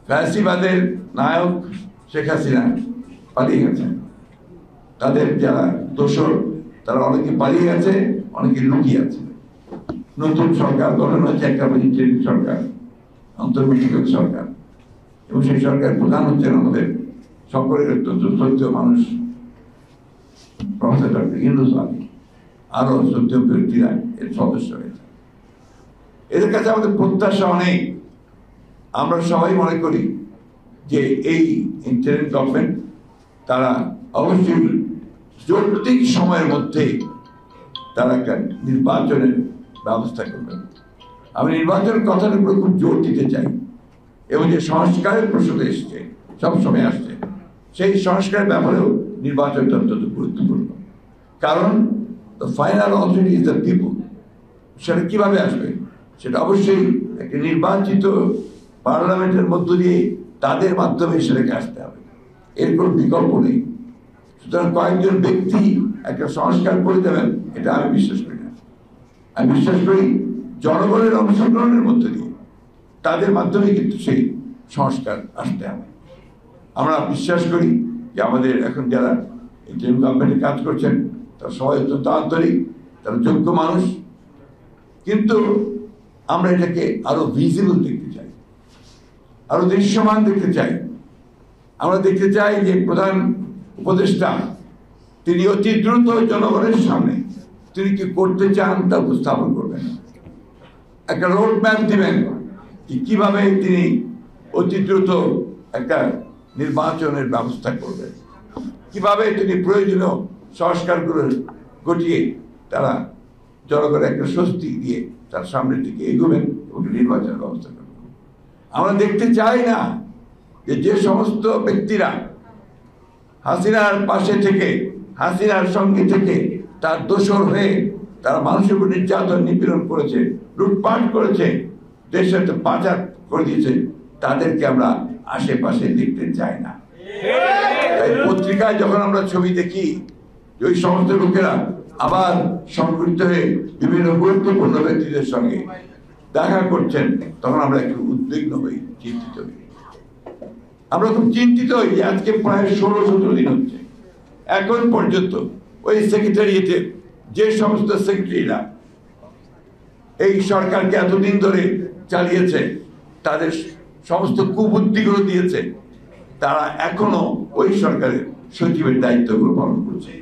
ফ্যাসিবাদের নায়ক শেখ হাসিনা পালিয়ে গেছেন, তাদের যারা দোসর তারা অনেকে পালিয়ে গেছে, অনেকে লুকিয়ে আছে। নতুন সরকার গঠন হয়েছে, একটা ইন্টারিম সরকার, অন্তর্বর্তীকালীন সরকার, এবং সেই সরকার প্রধান হচ্ছেন আমাদের সকলের অত্যন্ত শ্রদ্ধেয় মানুষ প্রফেসর ডক্টর ইউনূস আলী, আরো শ্রদ্ধেয় ব্যক্তিরা এর সদস্য হয়েছে। এদের কাছে আমাদের প্রত্যাশা অনেক। আমরা সবাই মনে করি যে এই ইন্টারিম গভর্নমেন্ট তারা অবশ্যই যৌক্তিক সময়ের মধ্যে তারা একটা নির্বাচনের ব্যবস্থা করবেন। আমি নির্বাচনের কথার উপরে খুব জোর দিতে চাই, এবং যে সংস্কারের প্রসঙ্গে এসছে, সবসময় আসছে, সেই সংস্কারের ব্যাপারেও নির্বাচনটা অত্যন্ত গুরুত্বপূর্ণ। কারণ final authority is the people. সেটা কিভাবে আসবে? সেটা অবশ্যই একটা নির্বাচিত পার্লামেন্টের মধ্য দিয়ে তাদের মাধ্যমে সেটাকে আসতে হবে, এর কোনো বিকল্প নেই। সুতরাং কয়েকজন ব্যক্তি একটা সংস্কার করে দেবেন এটা আমি বিশ্বাস করি না। আমি বিশ্বাস করি জনগণের অংশগ্রহণের মধ্য দিয়ে তাদের মাধ্যমে কিন্তু সেই সংস্কার আসতে হবে। আমরা বিশ্বাস করি যে আমাদের এখন যারা ইন্টারিম গভর্নমেন্টে কাজ করছেন তারা সবাই অত্যন্ত আন্তরিক, তারা যোগ্য মানুষ, কিন্তু আমরা এটাকে আরো ভিজিবল দেখতে চাই, আরো দৃশ্যমান দেখতে চাই। আমরা দেখতে চাই যে প্রধান উপদেষ্টা তিনি অতি দ্রুত জনগণের সামনে তিনি কি করতে চান তা উপস্থাপন করবেন, একটা রোড ম্যাপ দিবেন যে কিভাবে তিনি অতি দ্রুত একটা নির্বাচনের ব্যবস্থা করবেন, কিভাবে তিনি প্রয়োজনীয় সংস্কারগুলো ঘটিয়ে তারা জনগণের একটা স্বস্তি দিয়ে তার সামনের দিকে এগোবেন এবং নির্বাচনের ব্যবস্থা করবেন। আমরা দেখতে চাই না যে সমস্ত ব্যক্তিরা হাসিনার পাশে থেকে, হাসিনার সঙ্গে থেকে তার দোসর হয়ে তারা মানুষের উপর নির্যাতন নিপীড়ন করেছে, লুটপাট করেছে, দেশের পাচার করে দিয়েছে, তাদেরকে আমরা আশেপাশে দেখতে চাই না। তাই পত্রিকায় যখন আমরা ছবি দেখি যে ওই সমস্ত লোকেরা আবার সংগঠিত হয়ে বিভিন্ন গুরুত্বপূর্ণ ব্যক্তিদের সঙ্গে দেখা করছেন, তখন আমরা একটু উদ্বিগ্ন হই, চিন্তিত হই। আমরা খুব চিন্তিত হই যে আজকে প্রায় 16-17 দিন হচ্ছে, এখন পর্যন্ত ওই সেক্রেটারিয়েটে যে সমস্ত সেক্রেটারিরা এই সরকারকে এতদিন ধরে চালিয়েছে, তাদের সমস্ত কুবুদ্ধিগুলো দিয়েছে, তারা এখনো ওই সরকারের সচিবের দায়িত্বগুলো পালন করছে।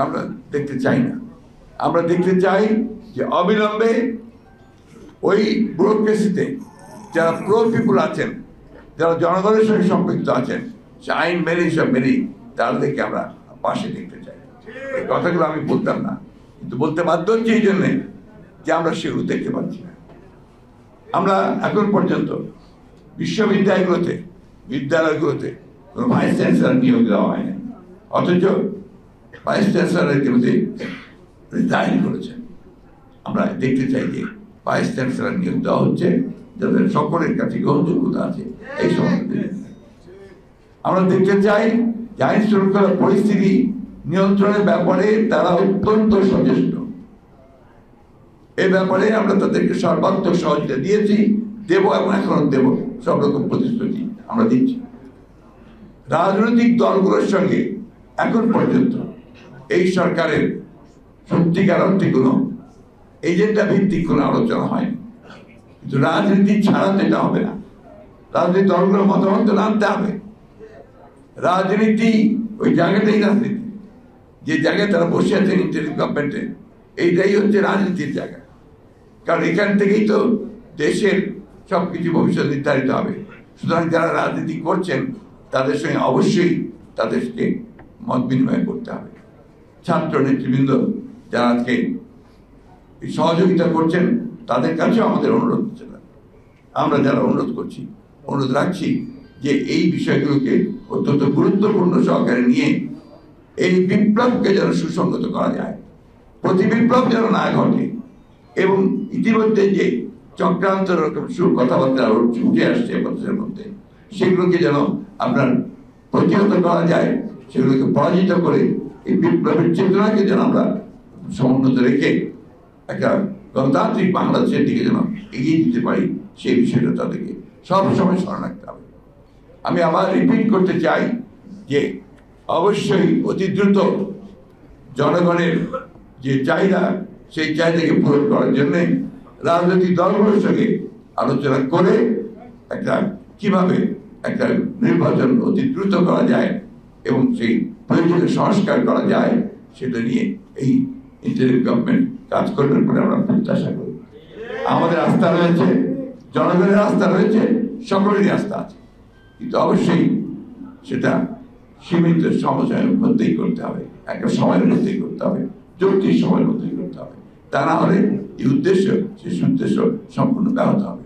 আমরা দেখতে চাই না। আমরা দেখতে চাই যে অবিলম্বে ওই ব্যুরোক্রেসিতে যারা প্রো পিপুল আছেন, যারা জনগণের সঙ্গে সম্পৃক্ত আছেন, সে আইন মেনে সব মেনেই তাদেরকে আমরা পাশে দেখতে চাই। এই কথাগুলো আমি বলতাম না, কিন্তু বলতে বাধ্য হচ্ছে এই জন্যে যে আমরা সেগুলো দেখতে পাচ্ছি না। আমরা এখন পর্যন্ত বিদ্যালয়গুলোতে কোনো ভাইস চ্যান্সেলর নিয়োগ দেওয়া হয়নি, অথচ ভাইস চ্যান্সেলর ইতিমধ্যে রিজাইন করেছেন। আমরা দেখতে চাই যে ভাইস চ্যান্সেলর নিয়োগ দেওয়া হচ্ছে যাদের সকলের কাছে গ্রহণযোগ্যতা আছে। এই সমস্ত আমরা দেখতে চাই যে আইন শৃঙ্খলা পরিস্থিতি নিয়ন্ত্রণের ব্যাপারে তারা অত্যন্ত সচেষ্ট। এই ব্যাপারে আমরা তাদেরকে সর্বাত্মক সহযোগিতা দিয়েছি, দেব এবং এখন দেব, সব রকম প্রতিশ্রুতি আমরা দিচ্ছি। রাজনৈতিক দলগুলোর সঙ্গে এখন পর্যন্ত এই সরকারের সত্যিকার অর্থে কোনো এজেন্ডা ভিত্তিক কোনো আলোচনা হয়নি, কিন্তু রাজনীতি ছাড়া তো এটা হবে না। রাজনৈতিক দলগুলোর মতামত আনতে হবে। রাজনীতি ওই জায়গাটাই রাজনীতি, যে জায়গায় তারা বসে আছেন ইন্টারিম গভর্নমেন্টে, এইটাই হচ্ছে রাজনীতির জায়গা। কারণ এখান থেকেই তো দেশের সবকিছু ভবিষ্যৎ নির্ধারিত হবে। সুতরাং যারা রাজনীতি করছেন তাদের সঙ্গে অবশ্যই তাদেরকে মত বিনিময় করতে হবে। ছাত্র নেতৃবৃন্দ যারা আজকে সহযোগিতা করছেন তাদের কাছেও আমাদের অনুরোধ হচ্ছে না। আমরা যারা অনুরোধ করছি, অনুরোধ রাখছি যে এই বিষয়গুলোকে অত্যন্ত গুরুত্বপূর্ণ সহকারে নিয়ে এই বিপ্লবকে যেন সুসংগত করা যায়, প্রতি বিপ্লব যেন না ঘটে, এবং ইতিমধ্যে যে চক্রান্ত রকম কথাবার্তা উঠে আসছে মানুষের মধ্যে, সেগুলোকে যেন আপনার প্রতিহত করা যায়, সেগুলোকে পরাজিত করে এই বিপ্লবের চেতনাকে যেন আমরা সমুন্নত রেখে একটা গণতান্ত্রিক বাংলাদেশের দিকে যেন এগিয়ে দিতে পারি, সেই বিষয়টা তাদেরকে সবসময় স্মরণ রাখতে হবে। আমি আবার রিপিট করতে চাই যে অবশ্যই অতি দ্রুত জনগণের যে চাহিদা, সেই চাহিদাকে পূরণ করার জন্য রাজনৈতিক দলগুলোর সঙ্গে আলোচনা করে কিভাবে একটা নির্বাচন অতি দ্রুত করা যায় এবং সেই প্রয়োজনীয় সংস্কার করা যায়, সেটা নিয়ে এই ইন্টারিম গভর্নমেন্ট কাজ করবে বলে আমরা প্রত্যাশা করি। আমাদের আস্থা রয়েছে, জনগণের আস্থা রয়েছে, সকলেরই আস্থা আছে, কিন্তু অবশ্যই সেটা সীমিত সময়ের মধ্যেই করতে হবে, একটা সময়ের মধ্যেই করতে হবে, যৌক্তিক সময়ের মধ্যেই করতে হবে। তা না হলে এই উদ্দেশ্য, সেই উদ্দেশ্য সম্পূর্ণ ব্যাহত হবে।